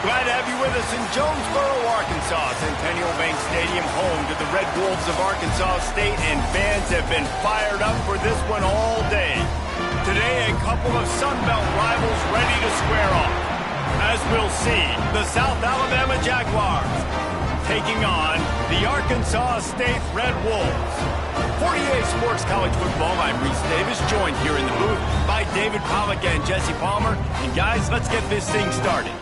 Glad to have you with us in Jonesboro, Arkansas. Centennial Bank Stadium, home to the Red Wolves of Arkansas State, and fans have been fired up for this one all day. Today, a couple of Sun Belt rivals ready to square off. As we'll see, the South Alabama Jaguars taking on the Arkansas State Red Wolves. 48 Sports College Football, I'm Reese Davis, joined here in the booth by David Pollack and Jesse Palmer. And guys, let's get this thing started.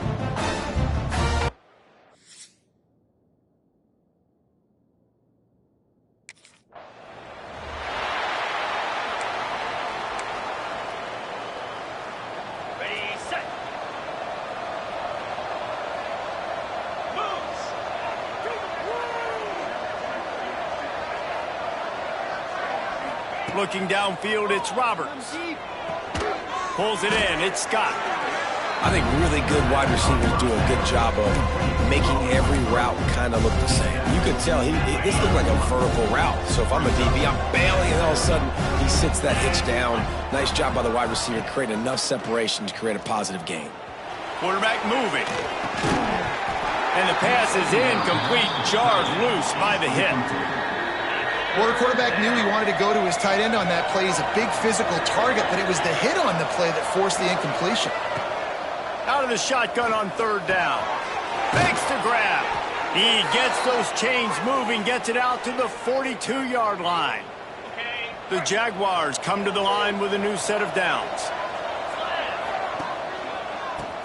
Looking downfield, it's Roberts. Pulls it in, it's Scott. I think really good wide receivers do a good job of making every route kind of look the same. You could tell this looked like a vertical route. So if I'm a DB, I'm bailing, and all of a sudden he sits that hitch down. Nice job by the wide receiver, creating enough separation to create a positive gain. Quarterback moving. And the pass is incomplete, jarred loose by the hit. Well, the quarterback knew he wanted to go to his tight end on that play. He's a big physical target, but it was the hit on the play that forced the incompletion. Out of the shotgun on third down. Fakes to grab. He gets those chains moving, gets it out to the 42-yard line. The Jaguars come to the line with a new set of downs.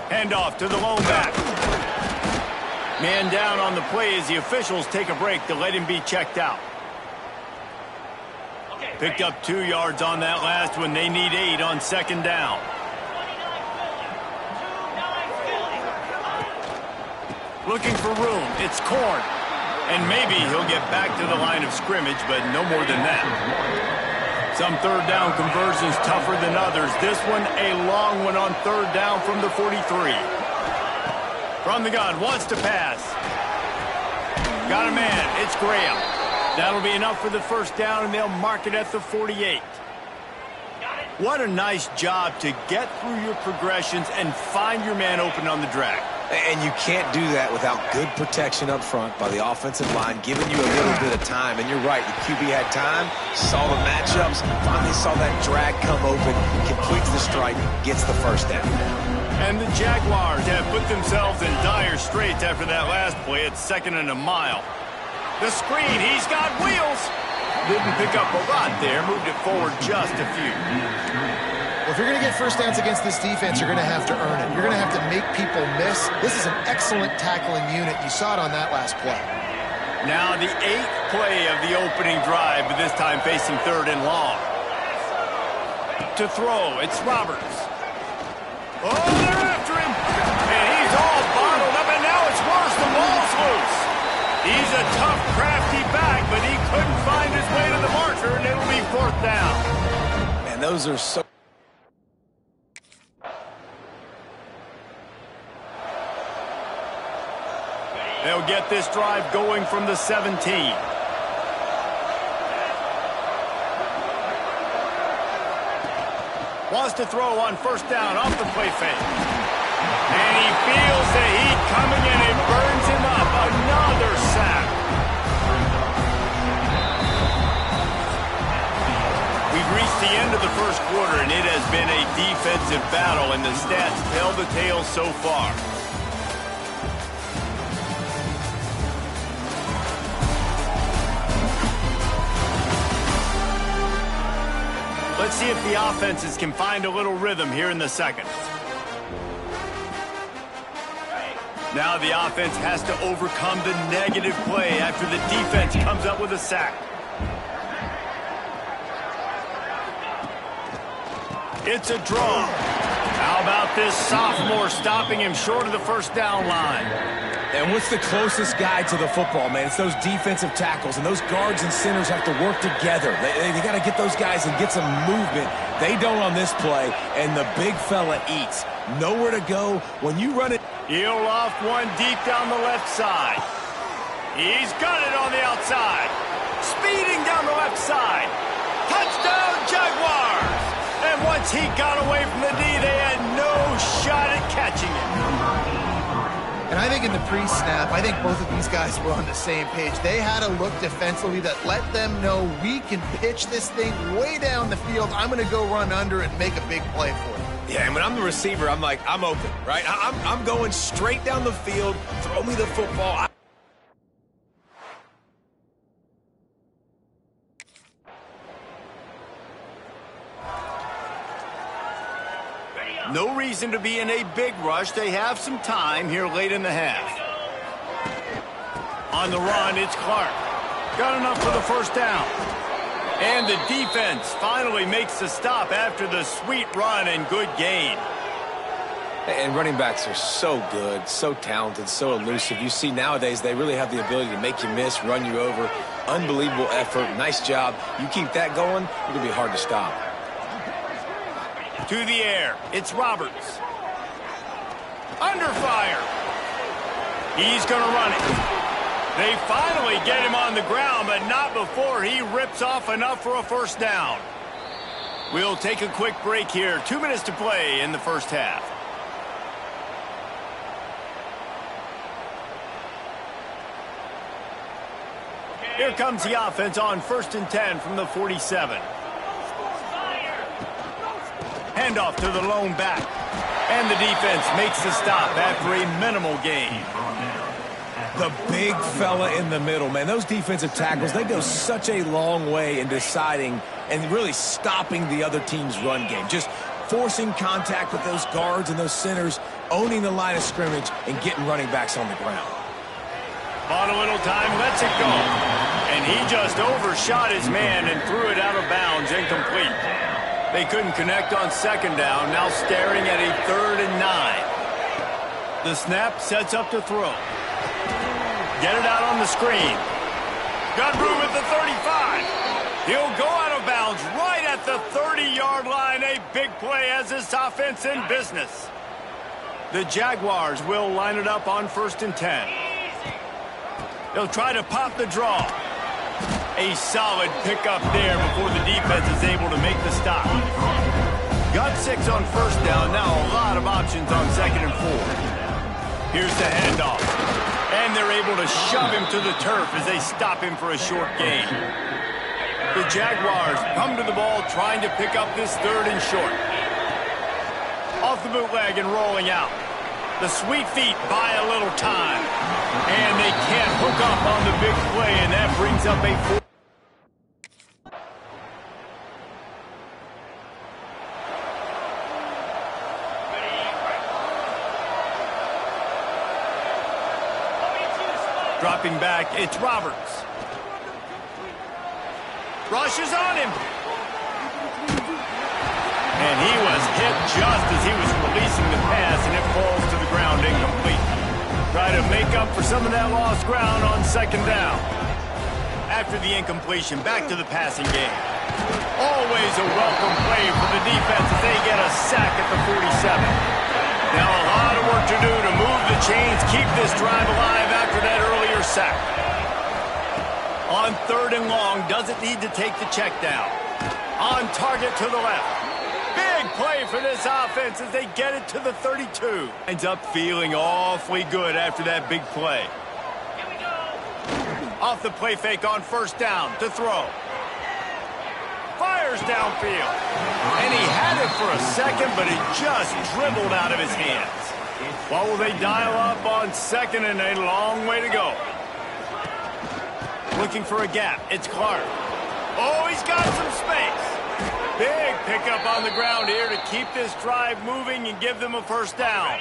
Handoff to the lone back. Man down on the play as the officials take a break to let him be checked out. Picked up 2 yards on that last one. They need 8 on second down. Looking for room. It's Corn. And maybe he'll get back to the line of scrimmage, but no more than that. Some third down conversions tougher than others. This one, a long one on third down from the 43. From the gun, wants to pass. Got a man. It's Graham. That'll be enough for the first down, and they'll mark it at the 48. What a nice job to get through your progressions and find your man open on the drag. And you can't do that without good protection up front by the offensive line, giving you a little bit of time. And you're right, the QB had time, saw the matchups, finally saw that drag come open, completes the strike, gets the first down. And the Jaguars have put themselves in dire straits after that last play at 2nd and a mile. The screen, he's got wheels. Didn't pick up a lot there, moved it forward just a few. Well, if you're going to get first downs against this defense, you're going to have to earn it. You're going to have to make people miss. This is an excellent tackling unit. You saw it on that last play. Now the 8th play of the opening drive, but this time facing 3rd and long. To throw, it's Roberts. Oh, they're after him. And he's all bottled up, and now it's worse. The ball's loose. He's a tough, crafty back, but he couldn't find his way to the marker, and it'll be 4th down. And those are so... They'll get this drive going from the 17. Wants to throw on first down off the play fake. And he feels the heat coming in and burns him up. Another sack. We've reached the end of the first quarter, and it has been a defensive battle, and the stats tell the tale so far. Let's see if the offenses can find a little rhythm here in the second. Now the offense has to overcome the negative play after the defense comes up with a sack. It's a draw. How about this sophomore stopping him short of the first down line? And what's the closest guy to the football, man? It's those defensive tackles, and those guards and centers have to work together. They got to get those guys and get some movement. They don't on this play, and the big fella eats. Nowhere to go. When you run it... He'll loft one deep down the left side. He's got it on the outside. Speeding down the left side. Touchdown, Jaguars! And once he got away from the D, they had no shot at catching him. And I think in the pre-snap, I think both of these guys were on the same page. They had a look defensively that let them know we can pitch this thing way down the field. I'm going to go run under and make a big play for it. Yeah, and when I'm the receiver, I'm like, I'm open, right? I'm going straight down the field. Throw me the football. No reason to be in a big rush. They have some time here late in the half. On the run, it's Clark. Got enough for the first down. And the defense finally makes the stop after the sweet run and good gain. And running backs are so good, so talented, so elusive. You see nowadays they really have the ability to make you miss, run you over. Unbelievable effort. Nice job. You keep that going, it'll be hard to stop. To the air, it's Roberts. Under fire. He's going to run it. They finally get him on the ground, but not before he rips off enough for a first down. We'll take a quick break here. 2 minutes to play in the first half. Here comes the offense on 1st and 10 from the 47. Handoff to the lone back. And the defense makes the stop after a minimal gain. The big fella in the middle, man. Those defensive tackles, they go such a long way in deciding and really stopping the other team's run game. Just forcing contact with those guards and those centers, owning the line of scrimmage, and getting running backs on the ground. On a little time, lets it go. And he just overshot his man and threw it out of bounds, incomplete. They couldn't connect on second down, now staring at a 3rd and 9. The snap sets up to throw. Get it out on the screen. Got room at the 35. He'll go out of bounds right at the 30-yard line. A big play as this offense in business. The Jaguars will line it up on 1st and 10. They'll try to pop the draw. A solid pickup there before the defense is able to make the stop. Got 6 on first down. Now a lot of options on 2nd and 4. Here's the handoff. And they're able to shove him to the turf as they stop him for a short gain. The Jaguars come to the ball trying to pick up this 3rd and short. Off the bootleg and rolling out. The sweet feet buy a little time. And they can't hook up on the big play, and that brings up a 4. Dropping back, it's Roberts. Rushes on him. And he was hit just as he was releasing the pass, and it falls to the ground incomplete. Try to make up for some of that lost ground on 2nd down. After the incompletion, back to the passing game. Always a welcome play for the defense as they get a sack at the 47. Now a lot of work to do to move the chains, keep this drive alive after that earlier sack. On 3rd and long, doesn't need to take the check down. On target to the left. Big play for this offense as they get it to the 32. Ends up feeling awfully good after that big play. Here we go. Off the play fake on 1st down to throw. Fires downfield. And he had it for a second, but it just dribbled out of his hands. What will they dial up on 2nd and a long way to go? Looking for a gap. It's Clark. Oh, he's got some space. Big pickup on the ground here to keep this drive moving and give them a first down.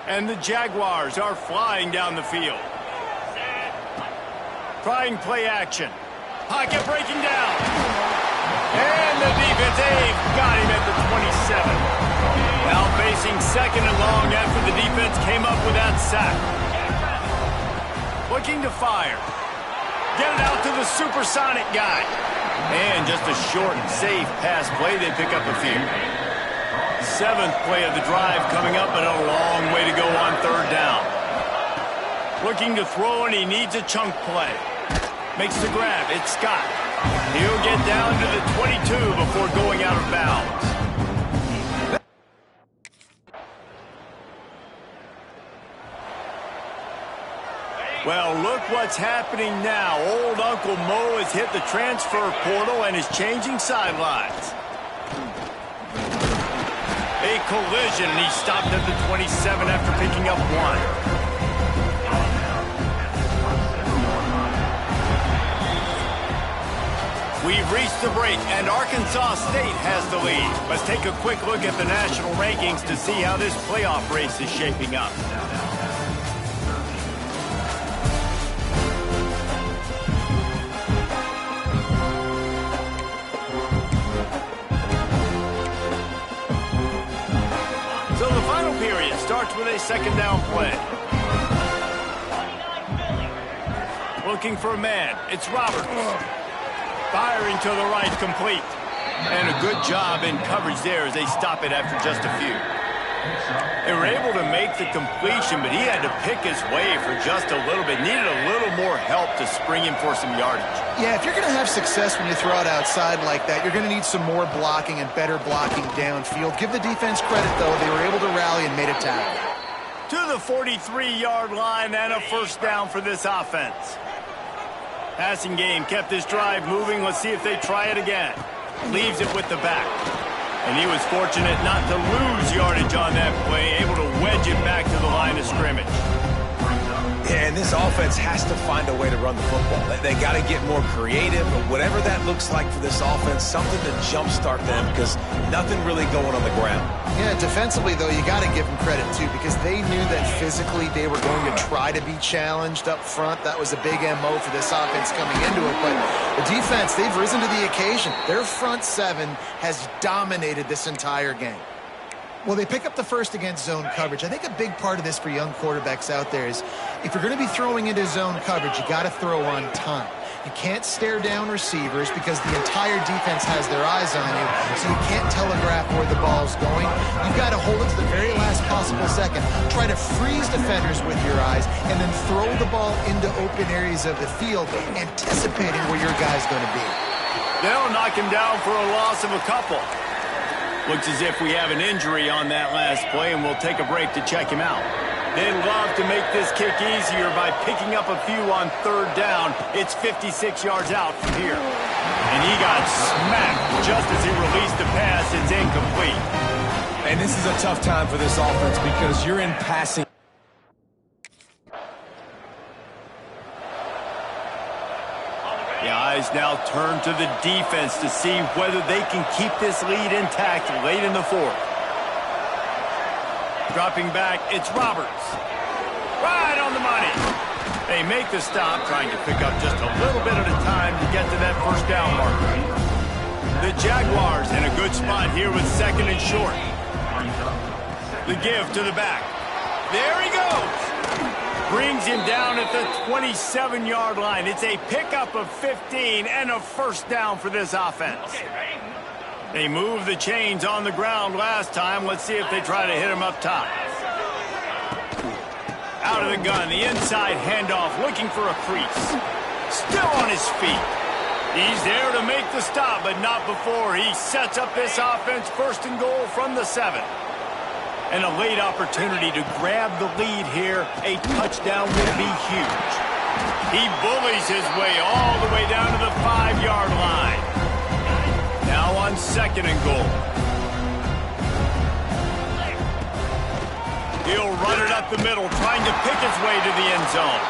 And the Jaguars are flying down the field. Trying play action. Pocket breaking down. And the defense, they've got him at the 27. Now facing 2nd and long after the defense came up with that sack. Looking to fire. Get it out to the supersonic guy. And just a short and safe pass play. They pick up a few. 7th play of the drive coming up, but a long way to go on 3rd down. Looking to throw, and he needs a chunk play. Makes the grab. It's Scott. He'll get down to the 22 before going out of bounds. Well, look what's happening now. Old Uncle Mo has hit the transfer portal and is changing sidelines. A collision, and he stopped at the 27 after picking up 1. We've reached the break, and Arkansas State has the lead. Let's take a quick look at the national rankings to see how this playoff race is shaping up. So the final period starts with a second down play. Looking for a man. It's Roberts. Firing to the right, complete. And a good job in coverage there as they stop it after just a few. They were able to make the completion, but he had to pick his way for just a little bit. Needed a little more help to spring him for some yardage. Yeah, if you're going to have success when you throw it outside like that, you're going to need some more blocking and better blocking downfield. Give the defense credit, though. They were able to rally and made a tackle. To the 43-yard line and a first down for this offense. Passing game kept this drive moving. Let's see if they try it again. Leaves it with the back. And he was fortunate not to lose yardage on that play, able to wedge it back to the line of scrimmage. Yeah, and this offense has to find a way to run the football. They got to get more creative, but whatever that looks like for this offense, something to jumpstart them because nothing really going on the ground. Yeah, defensively, though, you got to give them credit, too, because they knew that physically they were going to try to be challenged up front. That was a big MO for this offense coming into it. But the defense, they've risen to the occasion. Their front seven has dominated this entire game. Well, they pick up the first against zone coverage. I think a big part of this for young quarterbacks out there is if you're going to be throwing into zone coverage, you got to throw on time. You can't stare down receivers because the entire defense has their eyes on you, so you can't telegraph where the ball's going. You've got to hold it to the very last possible second. Try to freeze defenders with your eyes and then throw the ball into open areas of the field, anticipating where your guy's going to be. They'll knock him down for a loss of a couple. Looks as if we have an injury on that last play, and we'll take a break to check him out. They'd love to make this kick easier by picking up a few on third down. It's 56 yards out from here. And he got smacked just as he released the pass. It's incomplete. And this is a tough time for this offense because you're in passing. The eyes now turn to the defense to see whether they can keep this lead intact late in the fourth. Dropping back, it's Roberts. Right on the money. They make the stop, trying to pick up just a little bit at a time to get to that first down marker. The Jaguars in a good spot here with second and short. The give to the back. There he goes. Brings him down at the 27-yard line. It's a pickup of 15 and a first down for this offense. They moved the chains on the ground last time. Let's see if they try to hit him up top. Out of the gun, the inside handoff, looking for a crease. Still on his feet. He's there to make the stop, but not before he sets up this offense first and goal from the 7. And a late opportunity to grab the lead here. A touchdown would be huge. He bullies his way all the way down to the 5-yard line. Now on second and goal. He'll run it up the middle, trying to pick his way to the end zone.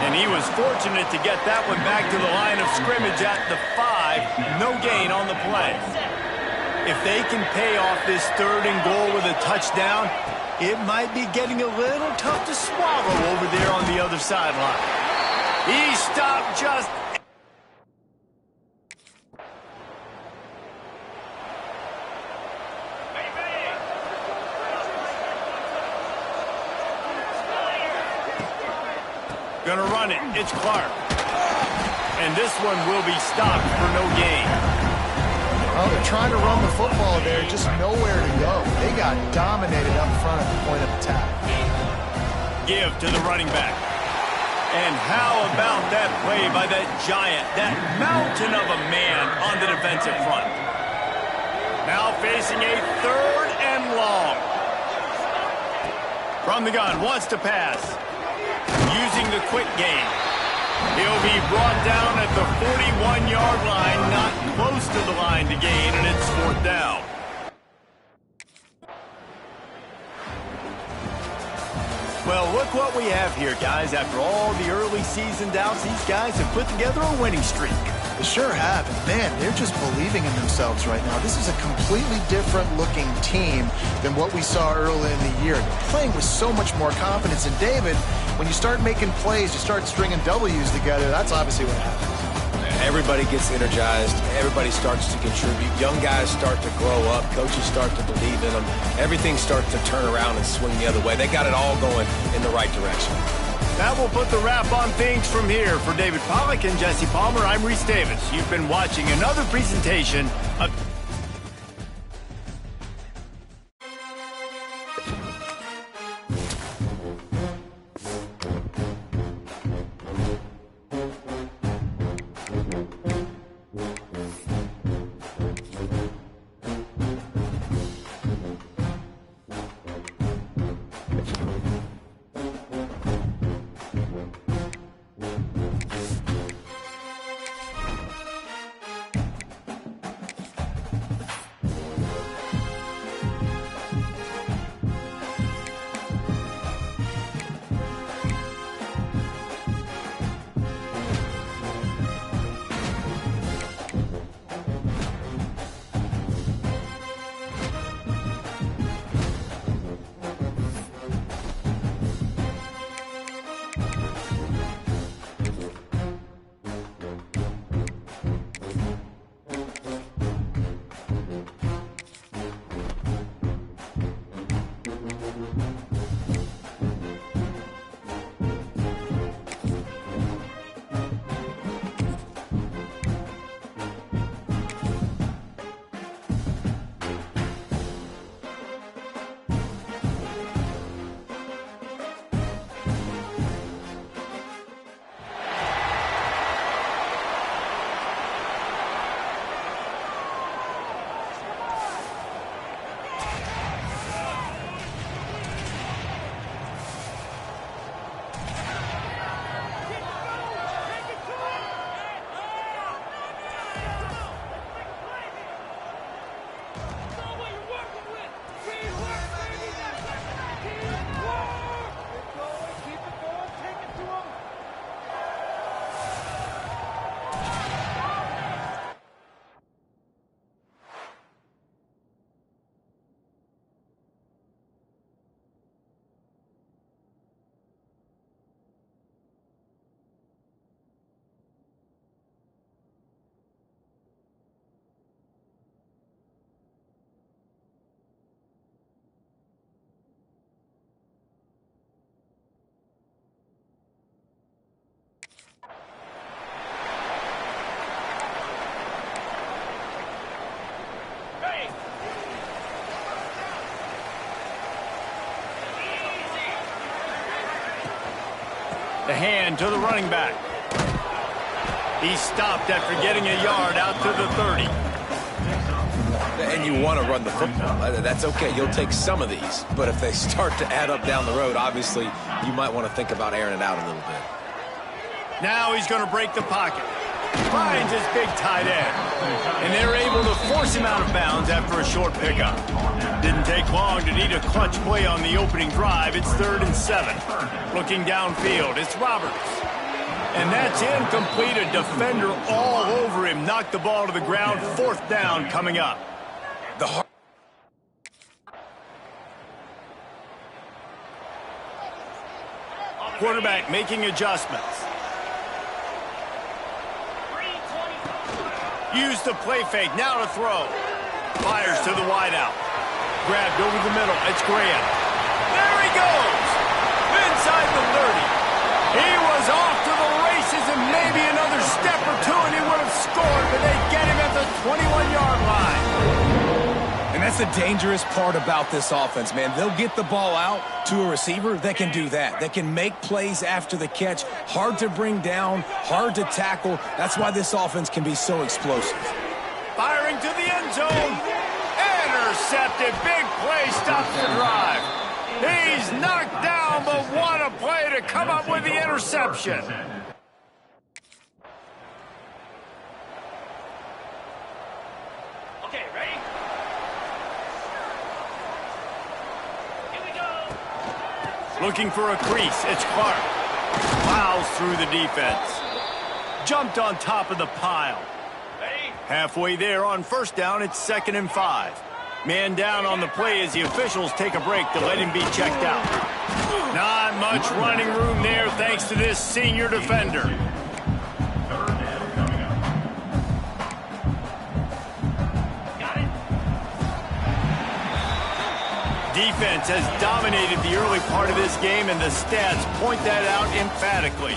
And he was fortunate to get that one back to the line of scrimmage at the 5. No gain on the play. If they can pay off this third and goal with a touchdown, it might be getting a little tough to swallow over there on the other sideline. He stopped just... Gonna run it. It's Clark. And this one will be stopped for no gain. Well, they're trying to run the football there, just nowhere to go. They got dominated up front at the point of attack. Give to the running back. And how about that play by that giant, that mountain of a man on the defensive front. Now facing a third and long. From the gun, wants to pass. using the quick game. He'll be brought down at the 41-yard line, not close to the line to gain, and it's 4th down. Well, look what we have here, guys. After all the early season doubts, these guys have put together a winning streak. They sure have. And man, they're just believing in themselves right now. This is a completely different looking team than what we saw early in the year. They're playing with so much more confidence. And David, when you start making plays, you start stringing W's together, that's obviously what happens. Everybody gets energized. Everybody starts to contribute. Young guys start to grow up. Coaches start to believe in them. Everything starts to turn around and swing the other way. They got it all going in the right direction. That will put the wrap on things from here. For David Pollack and Jesse Palmer, I'm Reese Davis. You've been watching another presentation of... The hand to the running back. He stopped after getting a yard out to the 30. And you want to run the football. That's okay. You'll take some of these. But if they start to add up down the road, obviously, you might want to think about airing it out a little bit. Now he's going to break the pocket. Finds his big tight end. And they're able to force him out of bounds after a short pickup. Didn't take long to need a clutch play on the opening drive. It's 3rd and 7. Looking downfield, it's Roberts. And that's incomplete. A defender all over him. Knocked the ball to the ground. 4th down coming up. Quarterback making adjustments. Use the play fake. Now to throw. Fires to the wideout. Grabbed over the middle. It's Graham. There he goes. Inside the 30. He was off to the races and maybe another step or two and he would have scored, but they get him at the 21-yard line. And that's the dangerous part about this offense, man. They'll get the ball out to a receiver that can do that. That can make plays after the catch. Hard to bring down, hard to tackle. That's why this offense can be so explosive. Firing to the end zone. Intercepted. Big play stops the drive. He's knocked down, but what a play to come up with the interception. Okay, ready? Here we go. Looking for a crease. It's Clark. Plows through the defense. Jumped on top of the pile. Ready? Halfway there on first down, it's 2nd and 5. Man down on the play as the officials take a break to let him be checked out. Not much running room there thanks to this senior defender. Got it. Defense has dominated the early part of this game, and the stats point that out emphatically.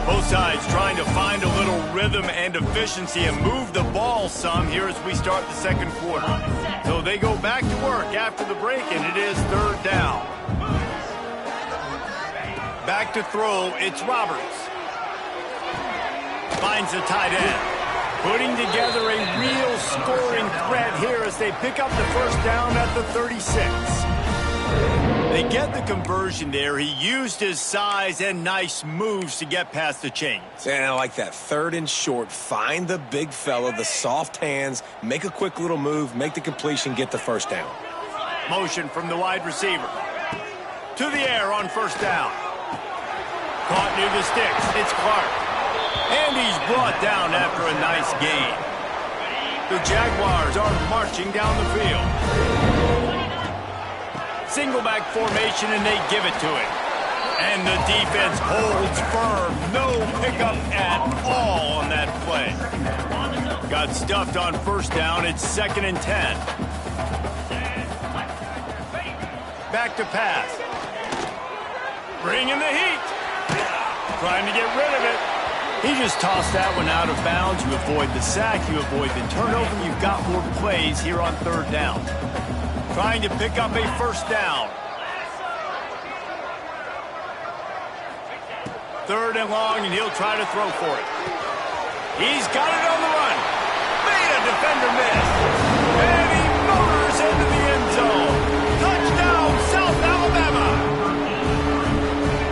Both sides trying to find a little rhythm and efficiency and move the ball some here as we start the second quarter. So they go back to work after the break, and it is 3rd down. Back to throw, it's Roberts. Finds the tight end. Putting together a real scoring threat here as they pick up the first down at the 36. They get the conversion there. He used his size and nice moves to get past the chains. And I like that 3rd and short. Find the big fella, the soft hands, make a quick little move, make the completion, get the first down. Motion from the wide receiver. To the air on first down. Caught near the sticks. It's Clark. And he's brought down after a nice gain. The Jaguars are marching down the field. Single back formation, and they give it to him. And the defense holds firm. No pickup at all on that play. Got stuffed on first down. It's 2nd and 10. Back to pass. Bringing the heat. Trying to get rid of it. He just tossed that one out of bounds. You avoid the sack. You avoid the turnover. You've got more plays here on 3rd down. Trying to pick up a first down. 3rd and long, and he'll try to throw for it. He's got it on the run. Made a defender miss. And he motors into the end zone. Touchdown, South Alabama.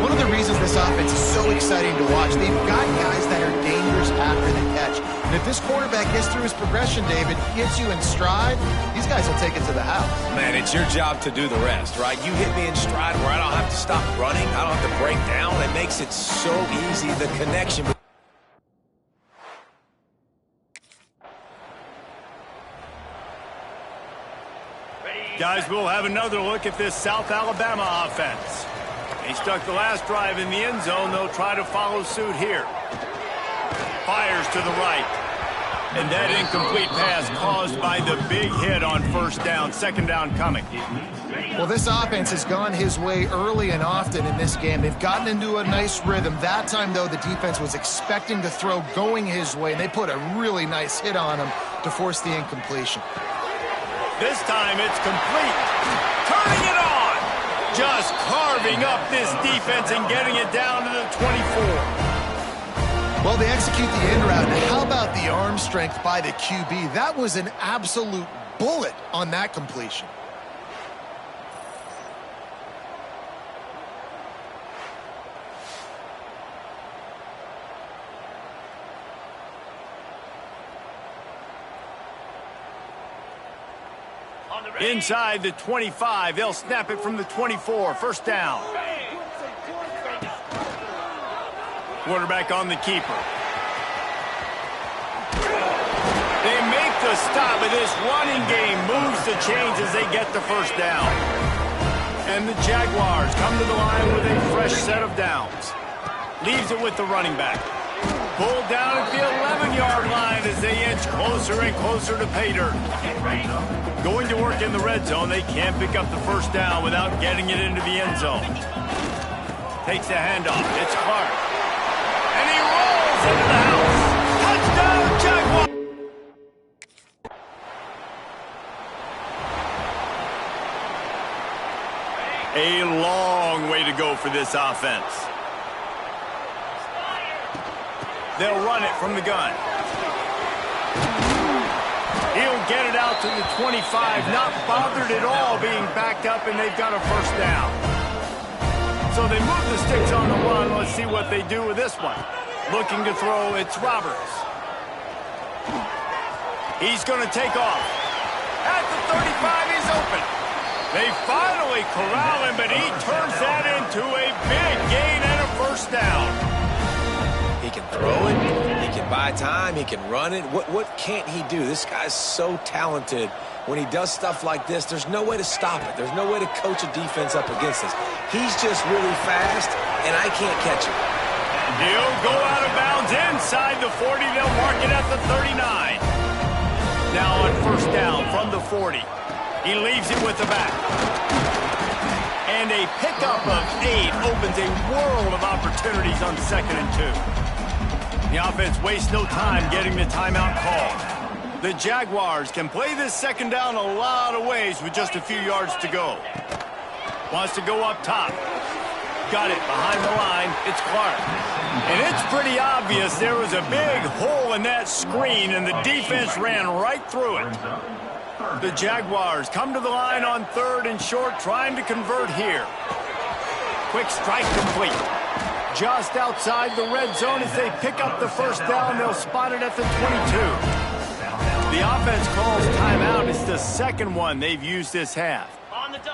One of the reasons this offense is so exciting to watch, they've got guys that are dangerous after the catch. And if this quarterback gets through his progression, David, gets you in stride, these guys will take it to the house. Man, it's your job to do the rest, right? You hit me in stride where I don't have to stop running. I don't have to break down. It makes it so easy, the connection. Guys, we'll have another look at this South Alabama offense. They stuck the last drive in the end zone. They'll try to follow suit here. Fires to the right. And that incomplete pass caused by the big hit on first down. 2nd down coming. Well, this offense has gone his way early and often in this game. They've gotten into a nice rhythm. That time, though, the defense was expecting the throw going his way, and they put a really nice hit on him to force the incompletion. This time it's complete. Turning it on. Just carving up this defense and getting it down to the 24. Well, they execute the end route. And how about the arm strength by the QB? That was an absolute bullet on that completion. Inside the 25, they'll snap it from the 24. First down. Quarterback on the keeper. They make the stop, but this running game moves the chains as they get the first down. And the Jaguars come to the line with a fresh set of downs. Leaves it with the running back. Pulled down at the 11-yard line as they inch closer and closer to pay dirt. Going to work in the red zone, they can't pick up the first down without getting it into the end zone. Takes the handoff. It's Clark. And he rolls into the house. Touchdown, Jaguars! A long way to go for this offense. They'll run it from the gun. He'll get it out to the 25, not bothered at all being backed up, and they've got a first down. So they move the sticks on the run. Let's see what they do with this one. Looking to throw, it's Roberts. He's going to take off. At the 35, he's open. They finally corral him, but he turns that into a big gain and a first down. He can throw it, he can buy time, he can run it. What can't he do? This guy's so talented. When he does stuff like this, there's no way to stop it. There's no way to coach a defense up against this. He's just really fast, and I can't catch him. He'll go out of bounds inside the 40. They'll mark it at the 39. Now on first down from the 40. He leaves it with the back. And a pickup of 8 opens a world of opportunities on 2nd and 2. The offense wastes no time getting the timeout called. The Jaguars can play this second down a lot of ways with just a few yards to go. Wants to go up top. Got it behind the line. It's Clark. And it's pretty obvious there was a big hole in that screen, and the defense ran right through it. The Jaguars come to the line on 3rd and short, trying to convert here. Quick strike complete. Just outside the red zone as they pick up the first down. They'll spot it at the 22. The offense calls timeout. It's the second one they've used this half.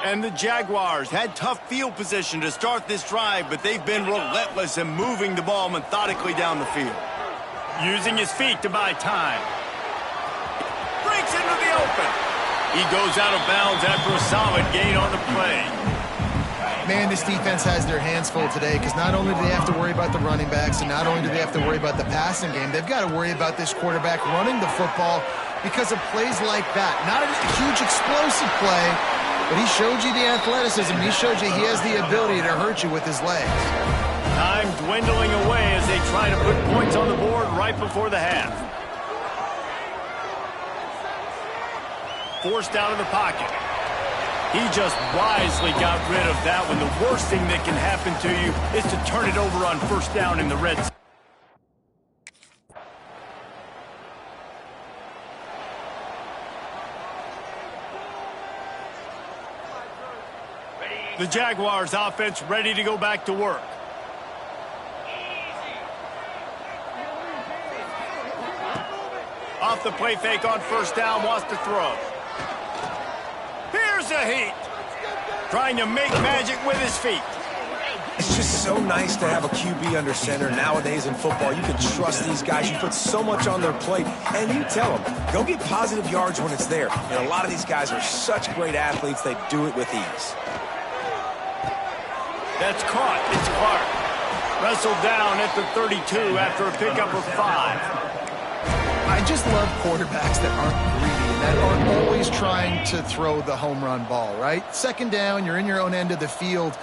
And the Jaguars had tough field position to start this drive, but they've been relentless in moving the ball methodically down the field. Using his feet to buy time. Breaks into the open. He goes out of bounds after a solid gain on the play. Man, this defense has their hands full today because not only do they have to worry about the running backs and not only do they have to worry about the passing game, they've got to worry about this quarterback running the football because of plays like that. Not a huge explosive play, but he showed you the athleticism. He showed you he has the ability to hurt you with his legs. Time dwindling away as they try to put points on the board right before the half. Forced out of the pocket. He just wisely got rid of that one. The worst thing that can happen to you is to turn it over on first down in the red zone. The Jaguars offense ready to go back to work. Off the play fake on first down, wants to throw. Here's a heat. Trying to make magic with his feet. It's just so nice to have a QB under center. Nowadays in football, you can trust these guys. You put so much on their plate, and you tell them, go get positive yards when it's there. And a lot of these guys are such great athletes, they do it with ease. That's caught. It's Clark. Wrestled down at the 32 after a pickup of 5. I just love quarterbacks that aren't greedy and that aren't always trying to throw the home run ball, right? Second down, you're in your own end of the field.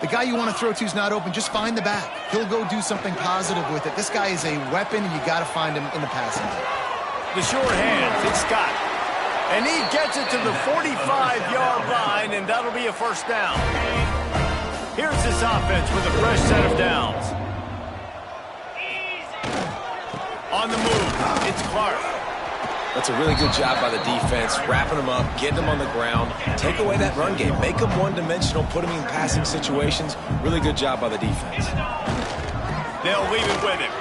The guy you want to throw to is not open. Just find the back. He'll go do something positive with it. This guy is a weapon, and you got to find him in the passing game. The short hands. It's Scott. And he gets it to the 45-yard line, and that'll be a first down. Here's this offense with a fresh set of downs. On the move, it's Clark. That's a really good job by the defense, wrapping them up, getting them on the ground, take away that run game, make them one-dimensional, put them in passing situations. Really good job by the defense. They'll leave it with him.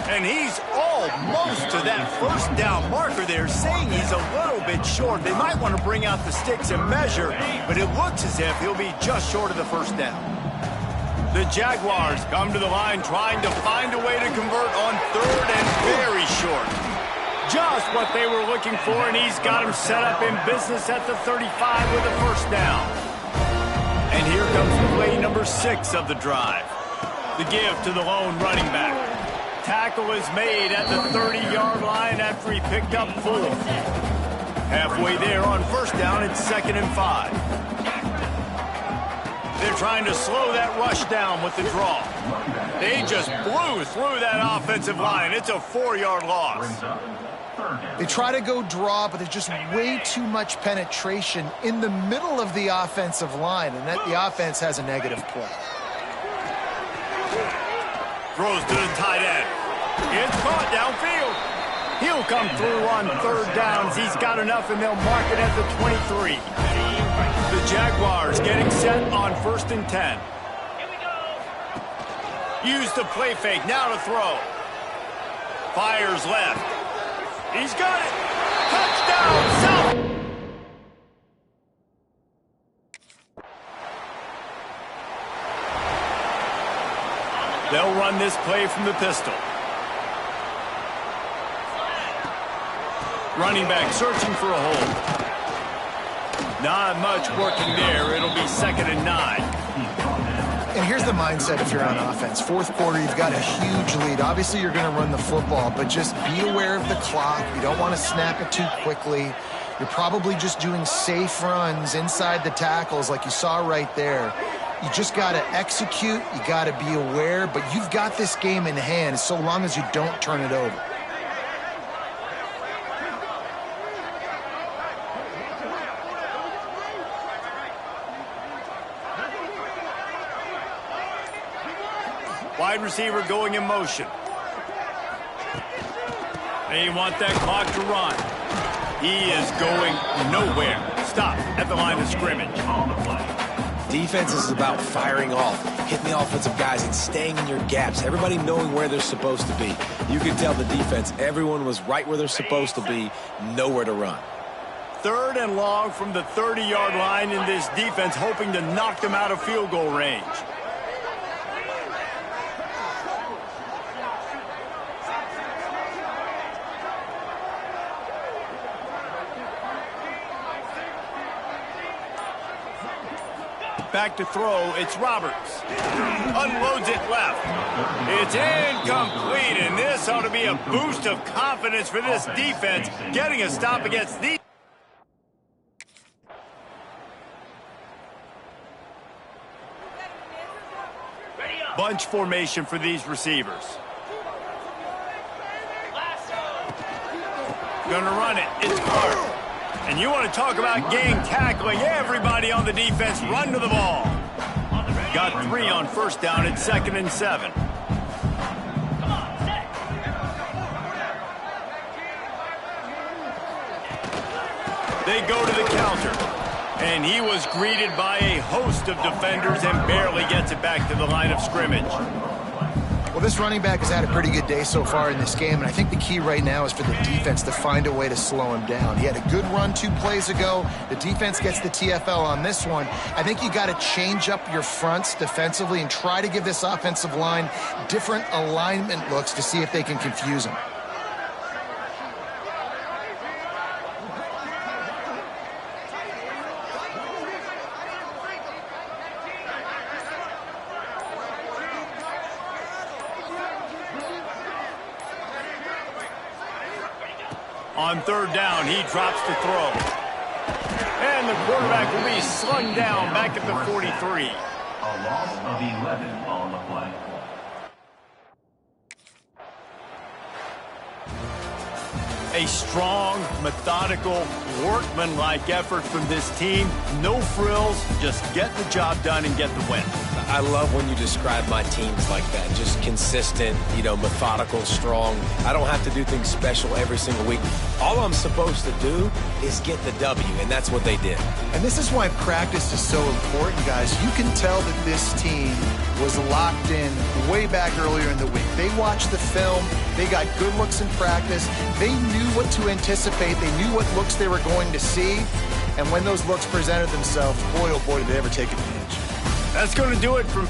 And he's almost to that first down marker there, saying he's a little bit short. They might want to bring out the sticks and measure, but it looks as if he'll be just short of the first down. The Jaguars come to the line trying to find a way to convert on 3rd and very short. Just what they were looking for, and he's got him set up in business at the 35 with a first down. And here comes play number 6 of the drive. The give to the lone running back. Tackle is made at the 30-yard line after he picked up 4. Halfway there on first down, it's 2nd and 5. They're trying to slow that rush down with the draw. They just blew through that offensive line. It's a 4-yard loss. They try to go draw, but there's just way too much penetration in the middle of the offensive line, and that the offense has a negative play. Throws to the tight end. It's caught downfield. He'll come through on third downs. He's got enough, and they'll mark it at the 23. The Jaguars getting set on 1st and 10. Use the play fake. Now to throw. Fires left. He's got it. Touchdown, South. They'll run this play from the pistol. Running back searching for a hole. Not much working there. It'll be 2nd and 9. And here's the mindset if you're on offense. 4th quarter, you've got a huge lead. Obviously, you're going to run the football, but just be aware of the clock. You don't want to snap it too quickly. You're probably just doing safe runs inside the tackles like you saw right there. You just got to execute. You got to be aware, but you've got this game in hand so long as you don't turn it over. Wide receiver going in motion. They want that clock to run. He is going nowhere. Stop at the line of scrimmage. Defense is about firing off, hitting the offensive guys, and staying in your gaps. Everybody knowing where they're supposed to be. You can tell the defense, everyone was right where they're supposed to be, nowhere to run. 3rd and long from the 30-yard line in this defense, hoping to knock them out of field goal range. Back to throw, it's Roberts. Unloads it left. It's incomplete, and this ought to be a boost of confidence for this defense, getting a stop against these. Bunch formation for these receivers. Gonna run it, it's Clark. And you want to talk about gang tackling. Everybody on the defense run to the ball. Got 3 on 1st down. It's 2nd and 7. They go to the counter. And he was greeted by a host of defenders and barely gets it back to the line of scrimmage. Well, this running back has had a pretty good day so far in this game, and I think the key right now is for the defense to find a way to slow him down. He had a good run 2 plays ago. The defense gets the TFL on this one. I think you got to change up your fronts defensively and try to give this offensive line different alignment looks to see if they can confuse him. On 3rd down, he drops to throw. And the quarterback will be slung down back at the 43. A loss of 11 on the play. A strong, methodical, workmanlike effort from this team. No frills, just get the job done and get the win. I love when you describe my teams like that. Just consistent, methodical, strong. I don't have to do things special every single week. All I'm supposed to do is get the W, and that's what they did. And this is why practice is so important, guys. You can tell that this team was locked in way back earlier in the week. They watched the film. They got good looks in practice. They knew what to anticipate. They knew what looks they were going to see. And when those looks presented themselves, boy, oh boy, did they ever take advantage. That's going to do it from